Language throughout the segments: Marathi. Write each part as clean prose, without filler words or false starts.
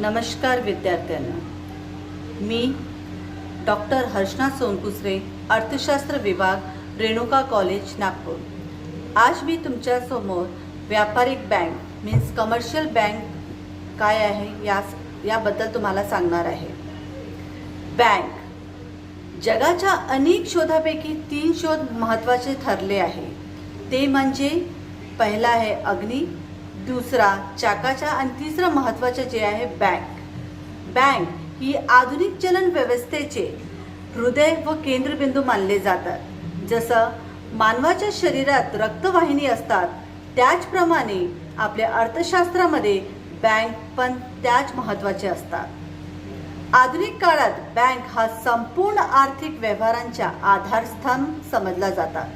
नमस्कार विद्यार्थ्यांना, मी डॉक्टर हर्षना सोनकुसरे, अर्थशास्त्र विभाग, रेणुका कॉलेज, नागपूर। आज मी तुमच्यासमोर व्यापारिक बँक मीन्स कमर्शियल बँक काय आहे याबद्दल तुम्हाला सांगणार आहे। बँक जगाच्या अनेक शोधापैकी 3 शोध महत्त्वाचे ठरले आहे। ते म्हणजे पहिला आहे अग्नी, दुसरा चाकाचा आणि तिसरा महत्त्वाचे जे आहे बँक। बँक ही आधुनिक चलन व्यवस्थेचे हृदय व केंद्रबिंदू मानले जातात। जसं मानवाच्या शरीरात रक्तवाहिनी असतात त्याचप्रमाणे आपल्या अर्थशास्त्रामध्ये बँक पण त्याच महत्त्वाचे असतात। आधुनिक काळात बँक हा संपूर्ण आर्थिक व्यवहारांचा आधारस्तंभ समजला जातात।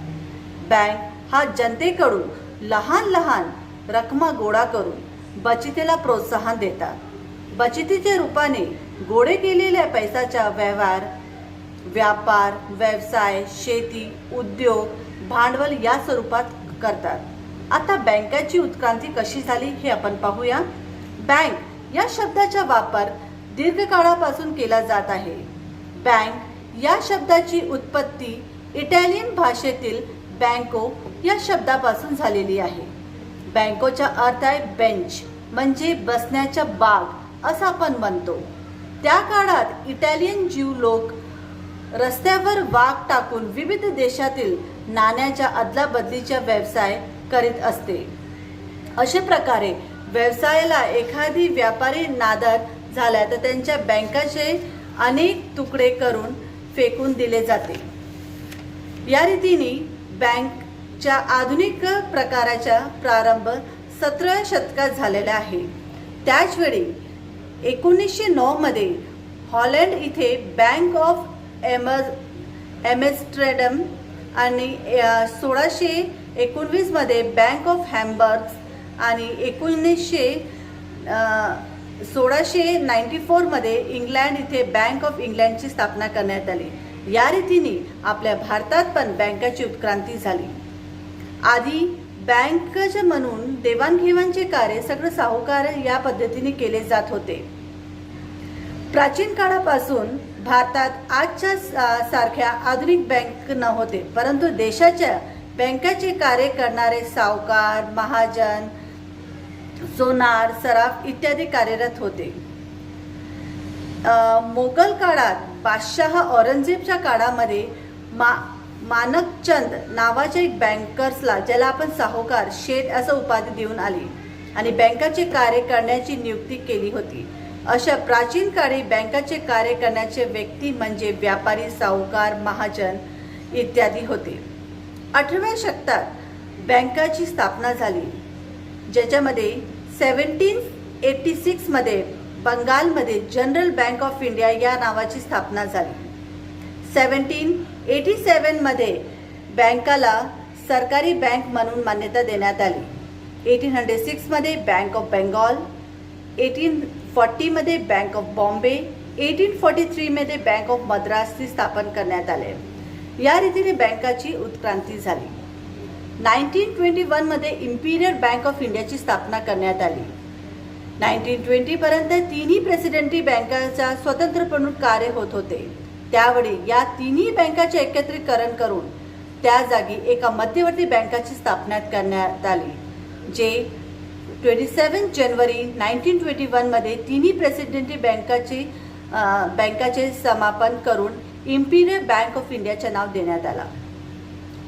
बँक हा जनतेकडून लहान लहान रकमा गोळा करून बचतीला प्रोत्साहन देतात। बचतीच्या रूपाने गोळे केलेल्या पैशाचा व्यापार, व्यवसाय, शेती, उद्योग, भांडवल या स्वरूपात करतात। आता बँकाची उत्क्रांती कशी झाली हे आपण पाहूया। बँक या शब्दाचा वापर दीर्घकाळापासून केला जात आहे। बँक या शब्दाची उत्पत्ती इटालियन भाषेतील बँको या शब्दापासून झालेली आहे। बँकोचा अर्थ आहे बेंच, म्हणजे बसण्याचा बाग असं आपण म्हणतो। त्या काळात इटालियन ज्यू लोक रस्त्यावर वाघ टाकून विविध देशातील नाण्याच्या अदलाबदलीचा व्यवसाय करीत असते। अशा प्रकारे व्यवसायाला एखादी व्यापारी नादार झाला तर त्यांच्या बँकाचे अनेक तुकडे करून फेकून दिले जाते। या रीतीने बँकच्या आधुनिक प्रकाराचा प्रारंभ 17व्या शतकात झालेला आहे। त्याचवेळी 1909 मध्ये हॉलंड इथे बँक ऑफ एम्स्टरडॅम आणि 1619 मध्ये बँक ऑफ हॅम्बर्ग आणि 1694 मध्ये इंग्लंड इथे बँक ऑफ इंग्लंडची स्थापना करण्यात आली। या रीतीने आपल्या भारतात पण बँकाची उत्क्रांती झाली। आधी बँकच म्हणून देवाणघेवाणचे कार्य सगळं सावकार या पद्धतीने केले जात होते। प्राचीन काळापासून भारतात आजच्या सारख्या आधुनिक बँक नव्हते, परंतु देशाच्या बँकाचे कार्य करणारे सावकार, महाजन, सोनार, सराफ इत्यादी कार्यरत होते। मोगल काळात बादशाह औरंगजेबच्या काळामध्ये मानकचंद नावाच्या एक बँकर्सला, ज्याला आपण सावकार, शेठ असं उपाधी देऊन आली आणि बँकाचे कार्य करण्याची नियुक्ती केली होती। अशा प्राचीन काळी बँकाचे कार्य करण्याचे व्यक्ती म्हणजे व्यापारी, सावकार, महाजन इत्यादी होते। 18व्या शतकात बँकाची स्थापना झाली, ज्याच्यामध्ये 1786 मध्ये बंगालमध्ये जनरल बँक ऑफ इंडिया या नावाची स्थापना झाली। 1787 मध्ये बँकाला सरकारी बँक म्हणून मान्यता देण्यात आली। 1806 मध्ये बँक ऑफ बेंगॉल, 1840 मध्ये बँक ऑफ बॉम्बे, 1843 मध्ये बँक ऑफ मद्रासची स्थापन करण्यात आले। या रीतीने बँकाची उत्क्रांती झाली। 1921 मध्ये इम्पिरियल बँक ऑफ इंडियाची स्थापना करण्यात आली। 1920 पर्यंत तिन्ही प्रेसिडेंटी बँकांचा स्वतंत्रपणे कार्य होत होते। त्यावेळी या तिन्ही बँकांचे एकत्रीकरण करून त्या जागी एका मध्यवर्ती बँकाची स्थापना करण्यात आली, जे 27 जानेवारी 1921 मध्ये तिन्ही प्रेसिडेंटी बँकाचे समापन करून इम्पिरियल बँक ऑफ इंडियाचे नाव देण्यात आला।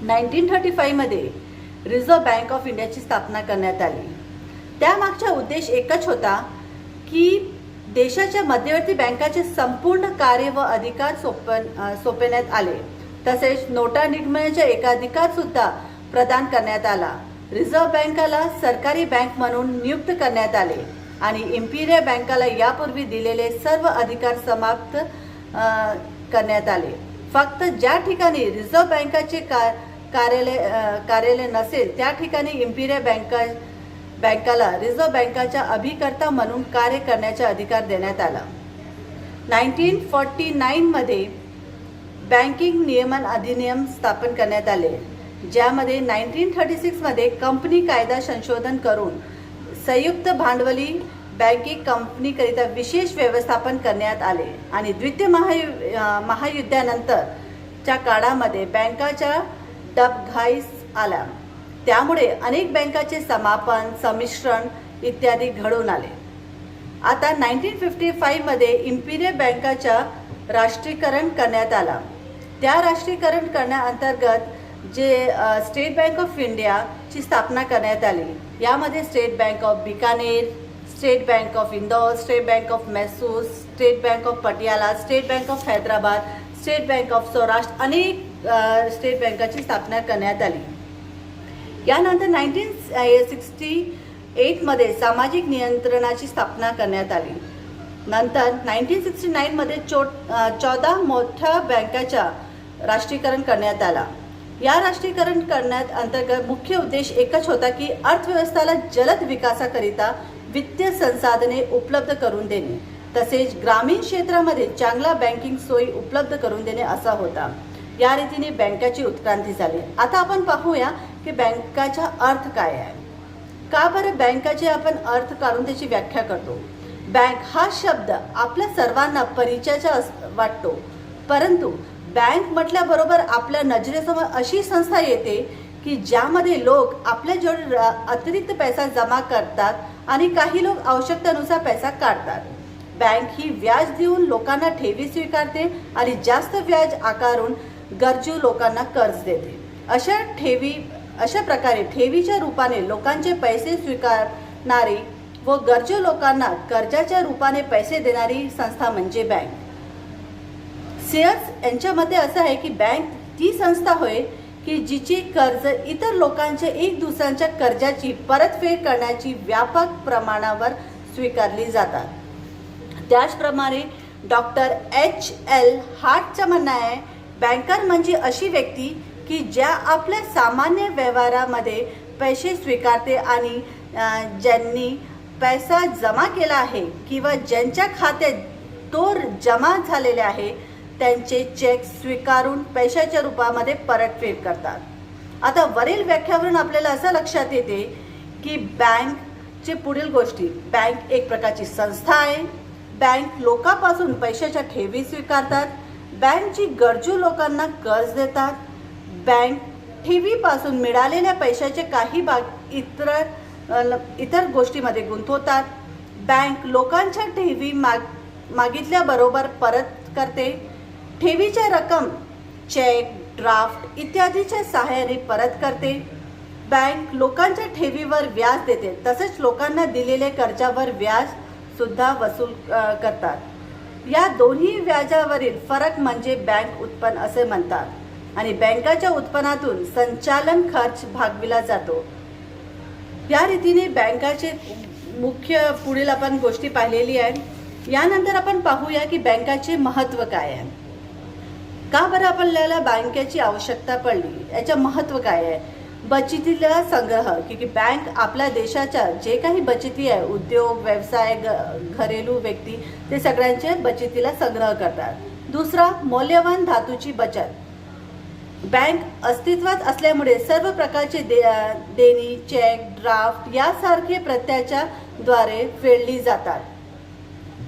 1935 मध्ये रिझर्व्ह बँक ऑफ इंडियाची स्थापना करण्यात आली। त्यामागचा उद्देश एकच होता की देशाच्या मध्यवर्ती बँकाचे संपूर्ण कार्य व अधिकार सोपवण्यात आले, तसेच नोटा निर्मितीचा एकाधिकार सुद्धा प्रदान करण्यात आला। रिझर्व्ह बँकेला सरकारी बँक म्हणून नियुक्त करण्यात आले आणि इम्पिरियल बँकेला यापूर्वी दिलेले सर्व अधिकार समाप्त करण्यात आले। फक्त ज्या ठिकाणी रिझर्व्ह बँकेचे कार्यालय नसेल त्या ठिकाणी इम्पिरियल बँकेला रिझर्व्ह बँकेचा अभिकर्ता म्हणून कार्य करण्याचा अधिकार देण्यात आला। 1949 मध्ये बँकिंग नियमन अधिनियम स्थापन करण्यात आले, ज्यामध्ये 1936 मध्ये कंपनी कायदा संशोधन करून संयुक्त भांडवली बँकिंग कंपनीकरिता विशेष व्यवस्थापन करण्यात आले आणि द्वितीय महायुद्धानंतरच्या काळामध्ये बँकाच्या डबघाईस आला. त्यामुळे अनेक बँकाचे समापन, संमिश्रण इत्यादी घडून आले. आता 1955 मध्ये इम्पिरियल बँकाच्या राष्ट्रीयकरण करण्यात आला. त्या राष्ट्रीयकरण करण्याअंतर्गत जे स्टेट बँक ऑफ इंडियाची स्थापना करण्यात आली. यामध्ये state bank of Bikaner, state bank of Indore, state bank of Mysore, state bank of Patiala, state bank of Hyderabad, state bank of Saurashtra अनेक स्टेट बँकाची स्थापना करण्यात आली. यानंतर 1968 मध्ये सामाजिक नियंत्रणाची स्थापना करण्यात आली. नंतर 1969 मध्ये 14 मोठ्या बँकाच्या राष्ट्रीयकरण करण्यात आला. या राष्ट्रीयकरण करण्यात अंतर्गत मुख्य उद्देश एकच होता की अर्थव्यवस्थेला जलद विकासाकरिता वित्तीय संसाधने उपलब्ध करून देणे, तसेच ग्रामीण क्षेत्रामध्ये चांगला बँकिंग सोयी उपलब्ध करून देणे असा होता. या रीतीने बँकाची उत्क्रांती झाली. आता आपण पाहूया की बँकाचा अर्थ काय आहे. का बरं बँकाचे आपण अर्थ काढून त्याची व्याख्या करतो. बँक हा शब्द आपल्या सर्वांना परिचयाचा वाटतो, परंतु बँक म्हटल्याबरोबर आपल्या नजरेसमोर अशी संस्था येते की ज्यामध्ये लोक आपल्या जवळ अतिरिक्त पैसा जमा करतात आणि काही लोक आवश्यकतेनुसार पैसा काढतात. बँक ही व्याज देऊन लोकांना ठेवी स्वीकारते आणि जास्त व्याज आकारून गरजू लोकांना कर्ज देते. अशा प्रकारे ठेवीच्या रूपाने लोकांचे पैसे स्वीकारणारी व गरजू लोकांना कर्जाच्या रूपाने पैसे देणारी संस्था म्हणजे बँक. सेअर्स यांच्यामध्ये असं आहे की बँक ती संस्था होय की जिची कर्ज इतर लोकांच्या एक दुसऱ्यांच्या कर्जाची परतफेड करण्याची व्यापक प्रमाणावर स्वीकारली जातात. त्याचप्रमाणे डॉक्टर H.L. हार्टचं म्हणणं आहे, बँकर म्हणजे अशी व्यक्ती की ज्या आपल्या सामान्य व्यवहारामध्ये पैसे स्वीकारते आणि ज्यांनी पैसा जमा केला आहे किंवा ज्यांच्या खात्यात तो जमा झालेले आहे त्यांचे चेक स्वीकारून पैशाच्या रूपामध्ये परतफेड करतात. आता वरील व्याख्यावरून आपल्याला असं लक्षात येते की बँकचे पुढील गोष्टी. बँक एक प्रकारची संस्था आहे. बँक लोकांपासून पैशाच्या ठेवी स्वीकारतात. बँकची गरजू लोकांना कर्ज देतात. बँक ठेवीपासून मिळालेल्या पैशाचे काही भाग इतर गोष्टीमध्ये गुंतवतात. बँक लोकांच्या ठेवी मागितल्याबरोबर परत करते. ठेवीच्या रक्कम चेक, ड्राफ्ट इत्यादीच्या सहाय्याने परत करते. बँक लोकांच्या ठेवीवर व्याज देते, तसेच लोकांना दिलेल्या कर्जावर व्याज सुद्धा वसूल करतात. या दोन्ही व्याजावरील फरक म्हणजे बँक उत्पन्न असे म्हणतात. आणि बँकाच्या उत्पन्नातून संचालन खर्च भागविला जातो. या रीतीने बँकाचे मुख्य पुढील आपण गोष्टी पाहिलेली आहे. यानंतर आपण पाहूया की बँकाचे महत्त्व काय आहे. का बरं आपल्याला बँकेची आवश्यकता पडली, याचं महत्त्व काय आहे. बचतीला संग्रह, की बँक आपल्या देशाच्या जे काही बचती आहे, उद्योग, व्यवसाय, घरेलू व्यक्ती, ते सगळ्यांच्या बचतीला संग्रह करतात. दुसरा, मौल्यवान धातूची बचत. बँक अस्तित्वात असल्यामुळे सर्व प्रकारचे देणी, चेक, ड्राफ्ट यासारखे प्रत्याच्या द्वारे फेडली जातात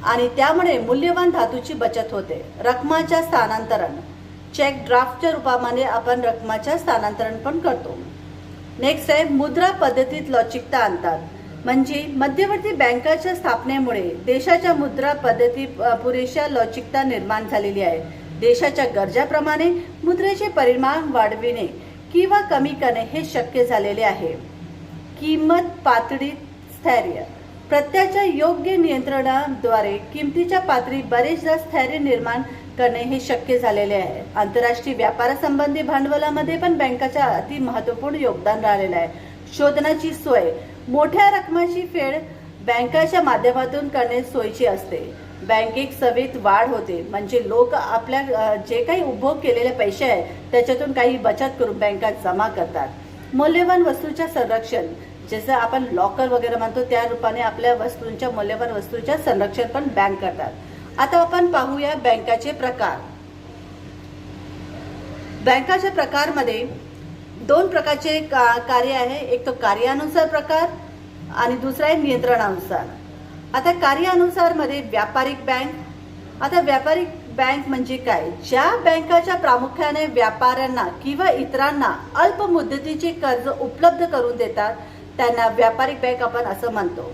आणि त्यामुळे मूल्यवान धातूची बचत होते. रकमाच्या स्थानांतरण, चेक ड्राफ्टच्या रूपामध्ये आपण रकमाच्या स्थानांतरण पण करतो. नेक्स्ट आहे मुद्रा पद्धतीत लवचिकता आणतात. म्हणजे मध्यवर्ती बँकाच्या स्थापनेमुळे देशाच्या मुद्रा पद्धती पुरेशा लवचिकता निर्माण झालेली आहे. देशाच्या गरजाप्रमाणे मुद्रेचे परिमाण वाढविणे किंवा कमी करणे हे शक्य झालेले आहे. किंमत पातळीत स्थैर्य, प्रत्याच्या योग्य नियंत्रणाद्वारे किमतीच्या पातळी बरेचदा स्थैर्य निर्माण करणे हे शक्य झालेले आहे. आंतरराष्ट्रीय व्यापारासंबंधी भांडवलामध्ये पण बँकाचा अति महत्त्वपूर्ण योगदान राहिलेलं आहे. शोधनाची सोय, मोठ्या रकमाची फेड बँकाच्या माध्यमातून करणे सोयीची असते. बँकेत सेवेत वाढ होते, म्हणजे लोक आपल्या जे काही उपभोग केलेले पैसे आहेत त्याच्यातून काही बचत करून बँकात जमा करतात. मौल्यवान वस्तूच्या संरक्षण, जसं आपण लॉकर वगैरे म्हणतो त्या रूपाने आपल्या वस्तूंच्या मौल्यवान वस्तूच्या संरक्षण पण बँक करतात. आता आपण पाहूया बँकाचे प्रकार. बँकाच्या प्रकारमध्ये दोन प्रकारचे कार्य आहे. एक तो कार्यानुसार प्रकार आणि दुसरा आहे नियंत्रणानुसार. आता कार्यानुसार मध्ये व्यापारिक बँक. आता व्यापारिक बँक म्हणजे काय? ज्या बँकाच्या प्रामुख्याने व्यापाऱ्यांना किंवा इतरांना अल्प मुदतीचे कर्ज उपलब्ध करून देतात त्यांना व्यापारिक बँक आपण असं म्हणतो.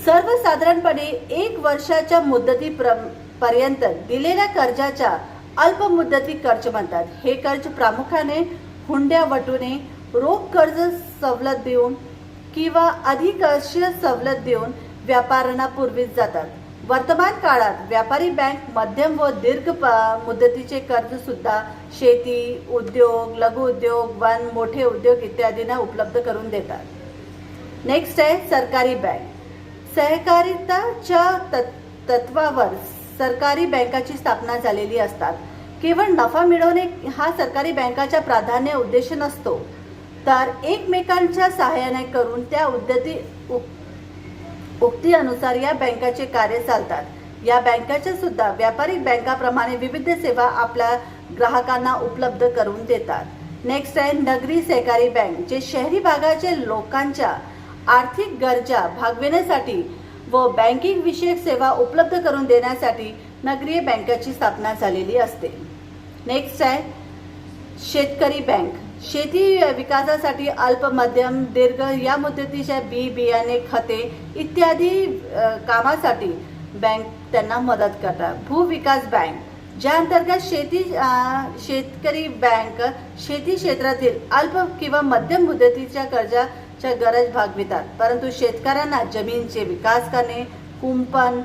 सर्वसाधारणपणे 1 वर्षाच्या मुदतीपर्यंत दिलेल्या कर्जाच्या अल्प मुदती कर्ज म्हणतात. हे कर्ज प्रामुख्याने हुंड्या वटूने, रोख कर्ज सवलत देऊन किंवा अधिकर्षीय सवलत देऊन व्यापाऱ्यांना पुरवित जातात. वर्तमान काळात व्यापारी बँक मध्यम व दीर्घ मुदतीचे कर्ज सुद्धा शेती, उद्योग, लघु उद्योग, वन, मोठे उद्योग इत्यादींना उपलब्ध करून देतात. नेक्स्ट आहे सरकारी बँक. सहकारिताच्या तत्वावर सरकारी बँकाची स्थापना झालेली असतात. केवळ नफा मिळवणे हा सरकारी बँकाचा प्राधान्य उद्देश नसतो, तर एकमेकांच्या सहाय्याने करून त्या उक्तीनुसार या बँकाचे कार्य चालतात. या बँकाच्या सुद्धा व्यापारिक बँकाप्रमाणे विविध सेवा आपल्या ग्राहकांना उपलब्ध करून देतात. नेक्स्ट आहे नगरी सहकारी बँक, जे शहरी भागाच्या लोकांच्या आर्थिक गरजा भागविण्यासाठी व बँकिंग विषयक सेवा उपलब्ध करून देण्यासाठी नगरीय बँकाची स्थापना झालेली असते. नेक्स्ट आहे शेतकरी बँक. शेती विकासासाठी अल्प, मध्यम, दीर्घ या मुदतीच्या बियाणे, खते इत्यादी कामासाठी बँक त्यांना मदत करतात. भूविकास बँक, ज्या अंतर्गत शेतकरी बँक शेती क्षेत्रातील अल्प किंवा मध्यम मुदतीच्या कर्जाच्या गरज भागवितात, परंतु शेतकऱ्यांना जमिनीचे विकास करणे, कुंपण,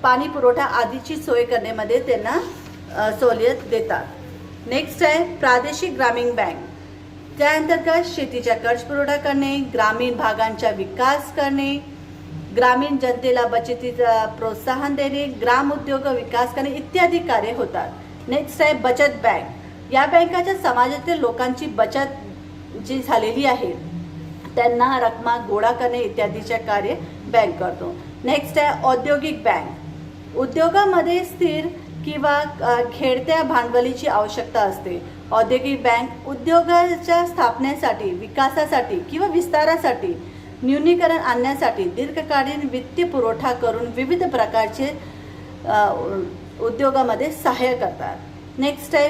पाणी पुरवठा आदीची सोय करण्यामध्ये त्यांना सवलत देतात. नेक्स्ट आहे प्रादेशिक ग्रामीण बँक. त्या अंतर्गत शेतीचा कर्ज पुरवठा करणे, ग्रामीण भागांचा विकास करणे, ग्रामीण जनतेला बचतीचा प्रोत्साहन देणे, ग्राम उद्योग विकास करणे इत्यादी कार्य होतात. नेक्स्ट आहे बचत बँक. या बँकाच्या समाजातील लोकांची बचत जी झालेली आहे त्यांना रक्कमा गोळा करणे इत्यादीचे कार्य बँक करतो. नेक्स्ट आहे औद्योगिक बँक. उद्योगामध्ये स्थिर किंवा खेळत्या भांडवलीची आवश्यकता असते. औद्योगिक बँक उद्योगाच्या स्थापनेसाठी, विकासासाठी किंवा विस्तारासाठी, न्यूनीकरण आणण्यासाठी दीर्घकालीन वित्तीय पुरवठा करून विविध प्रकारचे उद्योगामध्ये सहाय्य करतात. नेक्स्ट आहे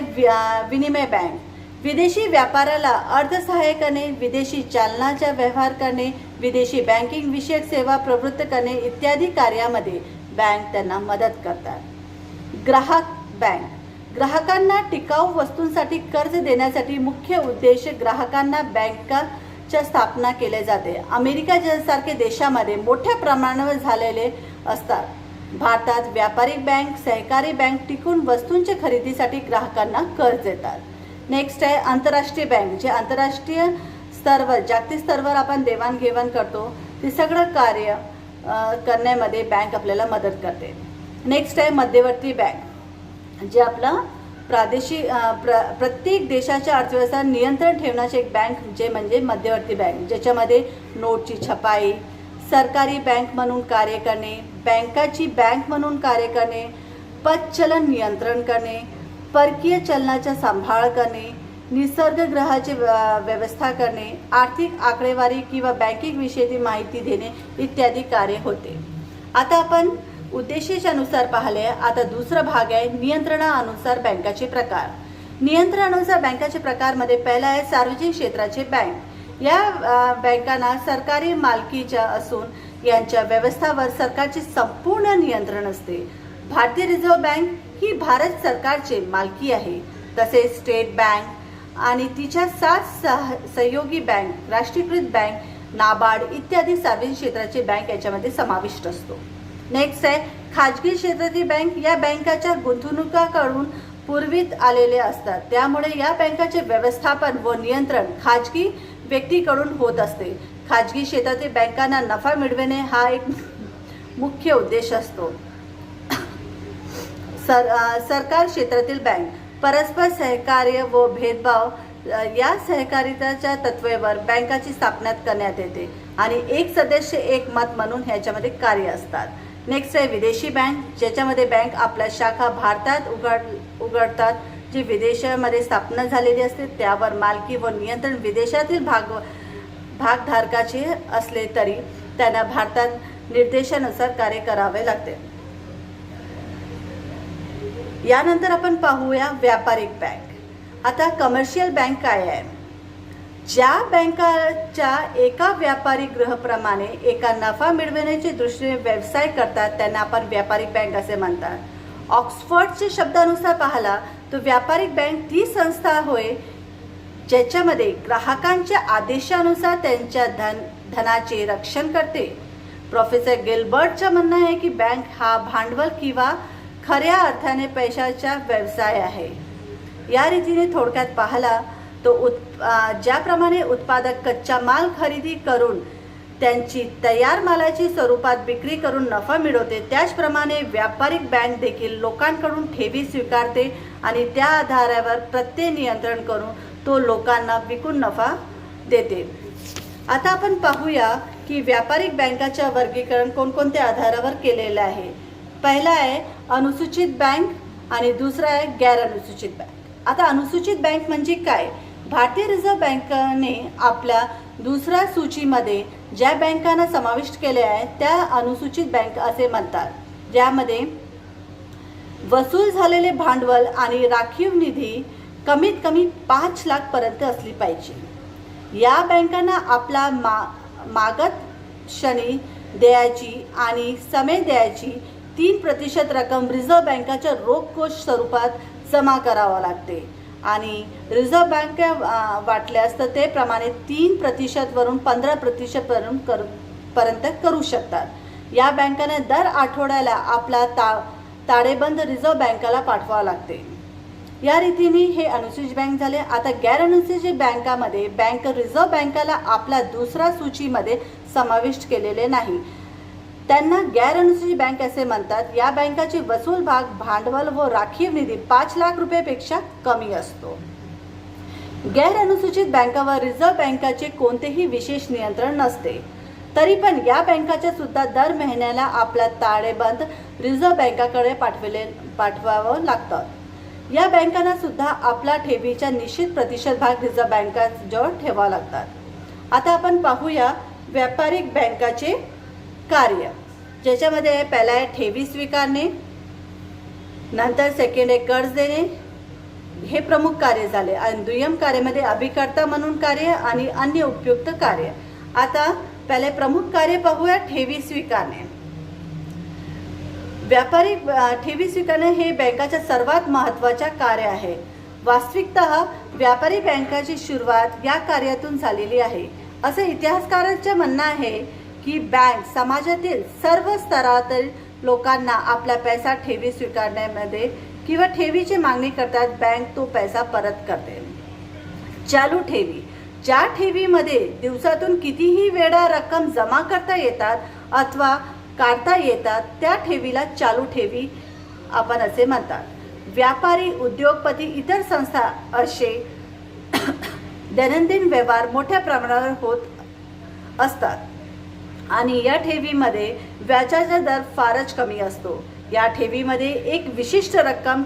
विनिमय बँक. विदेशी व्यापाराला अर्थसहाय्य करणे, विदेशी चलनाचा व्यवहार करणे, विदेशी बँकिंग विषयक सेवा प्रवृत्त करणे इत्यादी कार्यामध्ये बँक त्यांना मदत करतात. ग्राहक बँक. ग्राहकांना टिकाऊ वस्तूंसाठी कर्ज देण्यासाठी मुख्य उद्देश ग्राहकांना बँकाच्या स्थापना केले जाते. अमेरिका सारख्या देशामध्ये मोठ्या प्रमाणावर झालेले असतात. भारतात व्यापारिक बँक, सहकारी बँक टिकून वस्तूंच्या खरेदीसाठी ग्राहकांना कर्ज देतात. नेक्स्ट आहे आंतरराष्ट्रीय बँक, जे आंतरराष्ट्रीय स्तरावर, जागतिक स्तरावर आपण देवाणघेवाण करतो ते सगळं कार्य करण्यामध्ये बँक आपल्याला मदत करते. नेक्स्ट आहे मध्यवर्ती बँक, जे आपला प्रादेशिक प्रत्येक देशाच्या अर्थव्यवस्था नियंत्रण ठेवण्याची एक बँक जे म्हणजे मध्यवर्ती बँक, ज्याच्यामध्ये नोटची छपाई, सरकारी बँक म्हणून कार्य करणे, बँकाची बँक म्हणून कार्य करणे, पतचलन नियंत्रण करणे, परकीय चलनाचा सांभाळ करणे, निसर्गग्रहाची व्यवस्था करणे, आर्थिक आकडेवारी किंवा बँकिंग विषयी माहिती देणे इत्यादी कार्य होते. आता आपण उद्देशाच्या नुसार पाहिले. आता दुसरा भाग आहे नियंत्रणानुसार बँकाचे प्रकार. नियंत्रणानुसार बँकाचे प्रकारमध्ये पहिला आहे सार्वजनिक क्षेत्राचे बँक. या बँकांना सरकारी मालकीच्या असून यांच्या व्यवस्थावर सरकारचे संपूर्ण नियंत्रण असते. भारतीय रिझर्व्ह बँक ही भारत सरकारची मालकी आहे. तसेच स्टेट बँक आणि तिच्या 7 सहयोगी बँक, राष्ट्रीयकृत बँक, नाबार्ड इत्यादी सार्वजनिक क्षेत्राचे बँक याच्यामध्ये समाविष्ट असतो. नेक्स्ट आहे खाजगी क्षेत्रातील बँक. या बँकाच्या गुंतवणुकाकडून पुरवित आलेले असतात, त्यामुळे या बँकाचे व्यवस्थापन व नियंत्रण खाजगी व्यक्तीकडून होत असते. खाजगी क्षेत्रातील बँकांना नफा मिळविणे हा एक मुख्य उद्देश असतो. सरकार क्षेत्रातील बँक परस्पर सहकार्य व भेदभाव या सहकारिताच्या तत्वावर बँकाची स्थापना करण्यात येते आणि एक सदस्य एक मत म्हणून ह्याच्यामध्ये कार्य असतात. नेक्स्ट आहे विदेशी बँक, ज्याच्यामध्ये बँक आपल्या शाखा भारतात उघडतात, जी विदेशामध्ये स्थापना झालेली असते. त्यावर मालकी व नियंत्रण विदेशातील भागधारकाचे असले तरी त्यांना भारतात निर्देशानुसार कार्य करावे लागते। यानंतर आपण पाहूया व्यापारिक बँक। आता कमर्शियल बँक काय आहे? ज्या बँकाच्या एका व्यापारी गृहप्रमाणे एका नफा मिळवण्याच्या दृष्टीने व्यवसाय करतात त्यांना आपण व्यापारिक बँक असे म्हणतात। ऑक्सफर्डच्या शब्दानुसार पाहिला तर व्यापारिक बँक ती संस्था होय ज्याच्यामध्ये ग्राहकांच्या आदेशानुसार त्यांच्या धनाचे रक्षण करते। प्रोफेसर गिल्बर्टचं म्हणणं आहे की बँक हा भांडवल किंवा खऱ्या अर्थाने पैशाचा व्यवसाय आहे। या रीतीने थोडक्यात पाहिला तो ज्याप्रमाणे उत्पादक कच्चा माल खरेदी करून त्यांची तयार मालाची स्वरूपात विक्री करून नफा मिळवते, त्याचप्रमाणे व्यापारिक बँक देखील लोकांकडून ठेवी स्वीकारते आणि त्या आधारावर प्रत्यय नियंत्रण करून तो लोकांना विकून नफा देते। आता आपण पाहूया की व्यापारिक बँकाच्या वर्गीकरण कोणकोणत्या आधारावर केलेले आहे। पहिला आहे अनुसूचित बँक आणि दुसरा आहे गैर अनुसूचित बँक। आता अनुसूचित बँक म्हणजे काय? भारतीय रिझर्व्ह बँकेने आपल्या दुसऱ्या सूचीमध्ये ज्या बँकांना समाविष्ट केले आहे त्या अनुसूचित बँक असे म्हणतात, ज्यामध्ये वसूल झालेले भांडवल आणि राखीव निधी कमीत कमी 5 लाख पर्यंत असली पाहिजे। या बँकांना आपला मागत क्षणी द्यायची आणि समय द्यायची 3% रक्कम रिझर्व्ह बँकेच्या रोख कोष स्वरूपात जमा करावा लागते आणि रिझर्व्ह बँक वाटल्यास तर ते प्रमाणे 3% वरून 15% पर्यंत करू शकतात। या बँकाने दर आठवड्याला आपला ताळेबंद रिझर्व्ह बँकेला पाठवावा लागते। या रीतीने हे अनुसूचित बँक झाले। आता गैर अनुसूचित बँकामध्ये बँक रिझर्व्ह बँकेला आपल्या दुसऱ्या सूचीमध्ये समाविष्ट केलेले नाही, त्यांना गैर अनुसूचित बँक असे म्हणतात। या बँकाचे वसूल भाग भांडवल व राखीव निधी 5 लाख रुपयापेक्षा कमी असतो। गैर अनुसूचित बँकावर रिझर्व्ह बँकेचे कोणतेही विशेष नियंत्रण नसते, तरी पण या बँकाच्या सुद्धा दर महिन्याला आपला ताळेबंद रिझर्व्ह बँकेकडे पाठवावं लागतं। या बँकांना सुद्धा आपला ठेवीचा निश्चित प्रतिशत भाग रिझर्व्ह बँकेजवळ ठेवावा लागतात। आता आपण पाहूया व्यापारिक बँकाचे कार्य, ज्याच्यामध्ये पहिला आहे ठेवी स्वीकारणे, नंतर सेकंड आहे कर्ज देणे, हे प्रमुख कार्य झाले आणि दुय्यम कार्यामध्ये अभिकर्ता म्हणून कार्य आणि अन्य उपयुक्त कार्य। आता पहिले प्रमुख कार्य पाहूया ठेवी स्वीकारणे। व्यापारिक ठेवी स्वीकारणे हे बँकाच्या सर्वात महत्त्वाचे कार्य आहे। वास्तविकतः व्यापारी बँकाची सुरुवात या कार्यातून झालेली आहे। असे इतिहासकारांचे म्हणणं आहे की बँक समाजातील सर्व स्तरातील लोकांना आपला पैसा ठेवी स्वीकारण्यामध्ये किंवा ठेवीची मागणी करतात, बँक तो पैसा परत करते। चालू ठेवी, ज्या ठेवीमध्ये दिवसातून कितीही वेळा रक्कम जमा करता येतात अथवा काढता येतात त्या ठेवीला चालू ठेवी आपण असे म्हणतात। व्यापारी, उद्योगपती, इतर संस्था असे दैनंदिन व्यवहार मोठ्या प्रमाणावर होत असतात आणि या ठेवीमध्ये व्याजाचा दर फारच कमी असतो। या ठेवीमध्ये एक विशिष्ट रक्कम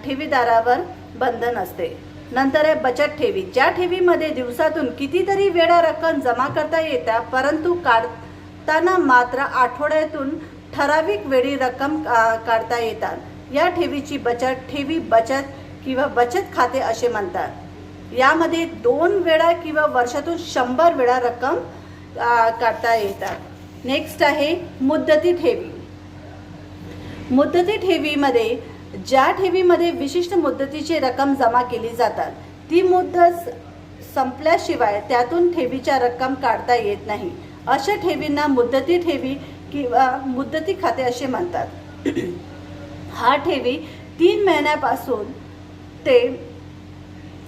ठेवीदारावर बंधन असते। नंतर आहे बचत ठेवी, ज्या ठेवीमध्ये दिवसातून कितीतरी वेळा रक्कम जमा करता येते, परंतु काढताना मात्र आठवड्यातून ठराविक वेळी रक्कम काढता येतात। या ठेवीची बचत ठेवी बचत किंवा बचत खाते असे म्हणतात। यामध्ये 2 वेळा किंवा वर्षातून 100 वेळा रक्कम काढता येतात। नेक्स्ट आहे मुदती ठेवी। मुदती ठेवीमध्ये ज्या ठेवीमध्ये विशिष्ट मुदतीची रक्कम जमा केली जातात, ती मुदत संपल्याशिवाय त्यातून ठेवीच्या रक्कम काढता येत नाही, अशा ठेवींना मुदती ठेवी किंवा मुदती खाते असे म्हणतात। हा ठेवी 3 महिन्यापासून ते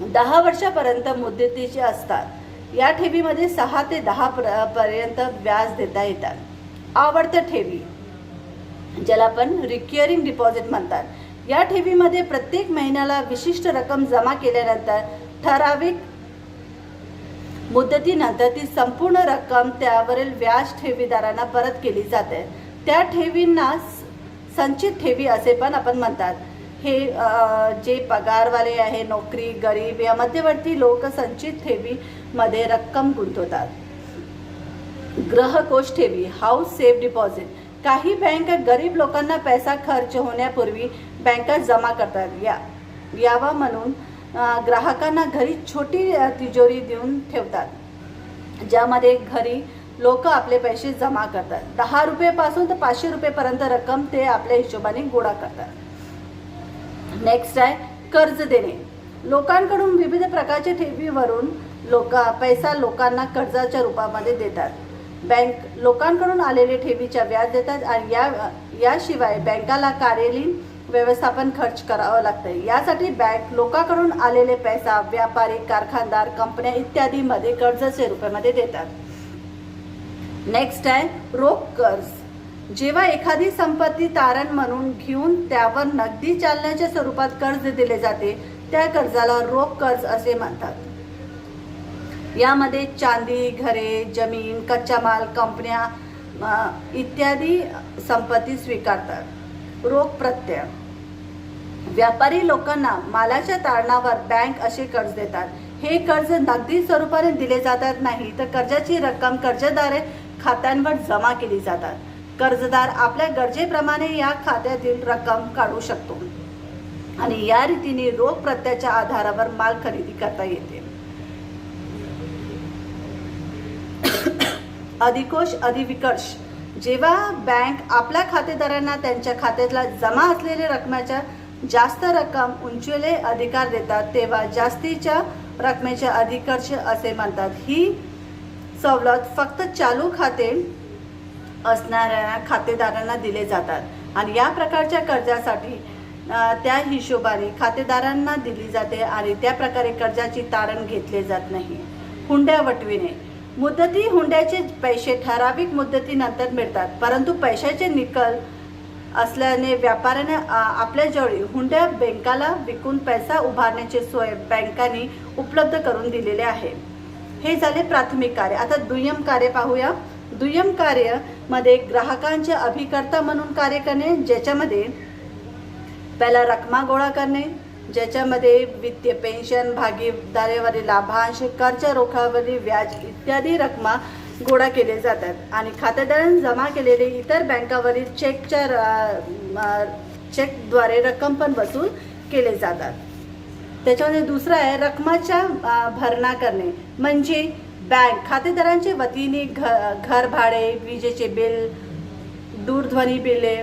10 वर्षापर्यंत मुदतीचे असतात। या ठेवीमध्ये 6 ते 10 पर्यंत व्याज देता येतात। आवर्त ठेवी, ज्याला आपण रिकरिंग डिपॉझिट म्हणतात, या ठेवीमध्ये प्रत्येक महिन्याला विशिष्ट रक्कम जमा केल्यानंतर ठराविक मुदतीनंतर ती संपूर्ण रक्कम त्यावरील व्याज ठेवीदारांना परत केली जाते। त्या ठेवींना संचित ठेवी असे पण आपण म्हणतात। हे जे पगारवाले आहे, नोकरी, गरीब या मध्यवर्ती लोक संचित ठेवीमध्ये रक्कम गुंतवतात। ग्रहकोष ठेवी, हाऊस सेफ डिपॉझिट. काही बँक गरीब लोकांना पैसा खर्च होण्यापूर्वी बँकात जमा करतात. यावा म्हणून ग्राहकांना घरी छोटी तिजोरी देऊन ठेवतात, ज्यामध्ये घरी लोक आपले पैसे जमा करतात. 10 रुपयेपासून तर 500 रुपयेपर्यंत रक्कम ते आपल्या हिशोबाने गोळा करतात. नेक्स्ट आहे कर्ज देणे. लोकांकडून विविध प्रकारच्या ठेवीवरून पैसा लोकांना कर्जाच्या रूपामध्ये देतात. बँक लोकांकडून आलेले ठेवीच्या व्याज देतात आणि याशिवाय बँकाला कार्यालयीन व्यवस्थापन खर्च करावं लागतं. यासाठी बँक लोकांकडून आलेले पैसा व्यापारी, कारखानदार, कंपन्या इत्यादीमध्ये कर्जाच्या रूपामध्ये देतात. नेक्स्ट आहे रोख कर्ज. जेव्हा एखादी संपत्ती तारण म्हणून घेऊन त्यावर नगदी चालण्याच्या स्वरूपात कर्ज दिले जाते, त्या कर्जाला रोख कर्ज असे म्हणतात. यामध्ये चांदी, घरे, जमीन, कच्चा माल, कंपन्या इत्यादी संपत्ती स्वीकारतात. रोख प्रत्यय. व्यापारी लोकांना मालाच्या तारणावर बँक असे कर्ज देतात. हे कर्ज नगदी स्वरूपाने दिले जातात नाही, तर कर्जाची रक्कम कर्जदार खात्यांवर जमा केली जातात. कर्जदार आपल्या गरजेप्रमाणे या खात्यातील रक्कम काढू शकतो आणि या रीतीने रोख प्रत्ययाच्या आधारावर माल खरेदी करता येते. अधिकोष अधिविकर्ष. जेव्हा बँक आपल्या खातेदारांना त्यांच्या खात्यातला जमा असलेल्या रकमेच्या जास्त रक्कम उंचवले अधिकार देतात, तेव्हा जास्तीच्या रकमेचे अधिकर्ष असे म्हणतात. ही सवलत फक्त चालू खाते असणाऱ्या खातेदारांना दिले जातात आणि या प्रकारच्या कर्जासाठी त्या हिशोबाने खातेदारांना दिली जाते आणि त्या प्रकारे कर्जाची तारण घेतले जात नाही. हुंड्या वटविणे. मुदती हुंड्याचे पैसे ठराविक मुदतीनंतर मिळतात, परंतु पैशाचे निकल असल्याने व्यापाऱ्याने आपल्याजवळ हुंड्या बँकाला विकून पैसा उभारण्याची सोय बँकांनी उपलब्ध करून दिलेले आहे. हे झाले प्राथमिक कार्य. आता दुय्यम कार्य पाहूया. दुय्यम कार्य मध्ये ग्राहकांचे अभिकर्ता म्हणून कार्य करणे, ज्याच्यामध्ये पहिला रकमा गोळा करणे, ज्याच्यामध्ये वित्तीय पेन्शन, भागीदारीवरील लाभांश, कर्ज रोख्यावरील व्याज इत्यादी रकमा गोळा केले जातात आणि खातेदारांनी जमा केलेले इतर बँकावरील चेकद्वारे रक्कम पण वसूल केले जातात. त्याच्यामध्ये दुसरा आहे रकमाच्या भरणा करणे, म्हणजे बँक खातेदारांच्या वतीने घर भाडे, विजेचे बिल, दूरध्वनी बिले,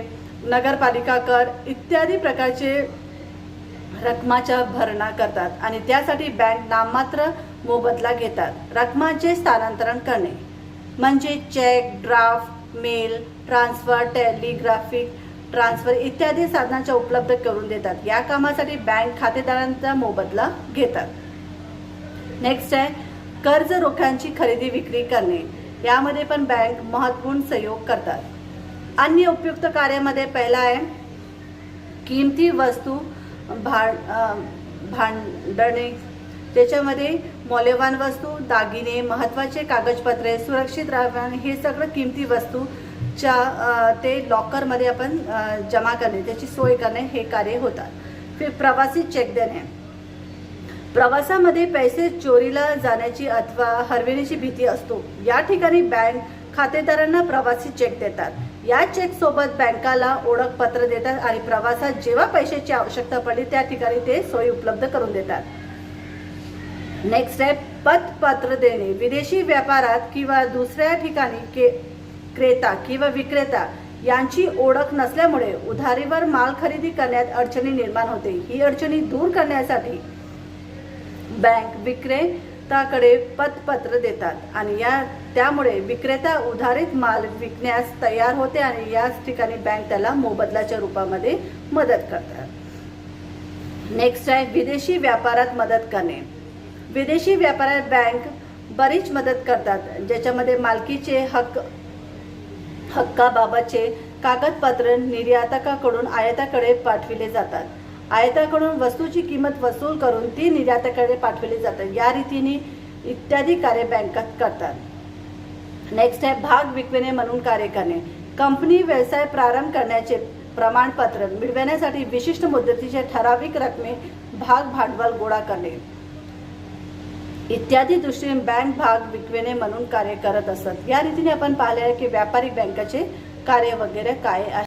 नगरपालिका कर इत्यादी प्रकारचे रकमाच्या भरणा करतात आणि त्यासाठी बँक नाममात्र मोबदला घेतात. रकमाचे स्थानांतरण करणे म्हणजे cheque, draft, mail transfer, telegraphic transfer इत्यादी साधनांच्या उपलब्ध करून देतात. या कामासाठी बँक खातेदारांचा मोबदला घेतात. नेक्स्ट आहे कर्ज रोख्यांची खरेदी विक्री करणे. यामध्ये पण बँक महत्त्वपूर्ण सहयोग करतात. अन्य उपयुक्त कार्यामध्ये पहिला आहे किमती वस्तू भांडणे. त्याच्यामध्ये मौल्यवान वस्तू, दागिने, महत्त्वाचे कागदपत्रे, सुरक्षित राहणे हे सगळं किमती वस्तूच्या ते लॉकरमध्ये आपण जमा करणे, त्याची सोय करणे हे कार्य होतात. फिर प्रवासी चेक देणे. प्रवासामध्ये पैसे चोरीला जाण्याची अथवा हरवण्याची भीती असतो. या ठिकाणी बँक खातेदारांना प्रवासी चेक देतात. या चेक सोबत बँकाला ओळखपत्र देतात आणि प्रवासात जेव्हा पैशाची आवश्यकता पडली त्या ठिकाणी ते सोयी उपलब्ध करून देतात. नेक्स्ट आहे पतपत्र देणे. विदेशी व्यापारात किंवा दुसऱ्या ठिकाणी क्रेता किंवा विक्रेता यांची ओळख नसल्यामुळे उधारीवर माल खरेदी करण्यात अडचणी निर्माण होते. ही अडचणी दूर करण्यासाठी बँक विक्रेताकडे पतपत्र देतात आणि त्यामुळे विक्रेता उधारीत माल विकण्यास तयार होते आणि याच ठिकाणी बँक त्याला मोबदल्याच्या रूपामध्ये मदत करतात. नेक्स्ट आहे विदेशी व्यापारात मदत करणे. विदेशी व्यापारात बँक बरीच मदत करतात, ज्याच्यामध्ये मालकीचे हक्काबाबतचे कागदपत्र निर्यातकाकडून आयाताकडे पाठविले जातात. आयाताकडून वस्तूची किंमत वसूल करून ती निर्यातकाकडे पाठविली जातात. या रीतीने इत्यादी कार्य बँकात करतात. नेक्स्ट आहे भाग विकणे म्हणून कार्य करणे. कंपनी व्यवसाय प्रारंभ करण्याचे प्रमाणपत्र मिळवण्यासाठी विशिष्ट मुदतीचे ठराविक रकमे भाग भांडवल गोळा करणे. इत्यादी दृष्टीने बँक भाग विक्वेने म्हणून कार्य करत असत. या रीतीने आपण पाहिले आहे की व्यापारिक बँकाचे कार्य वगैरे काय आहे.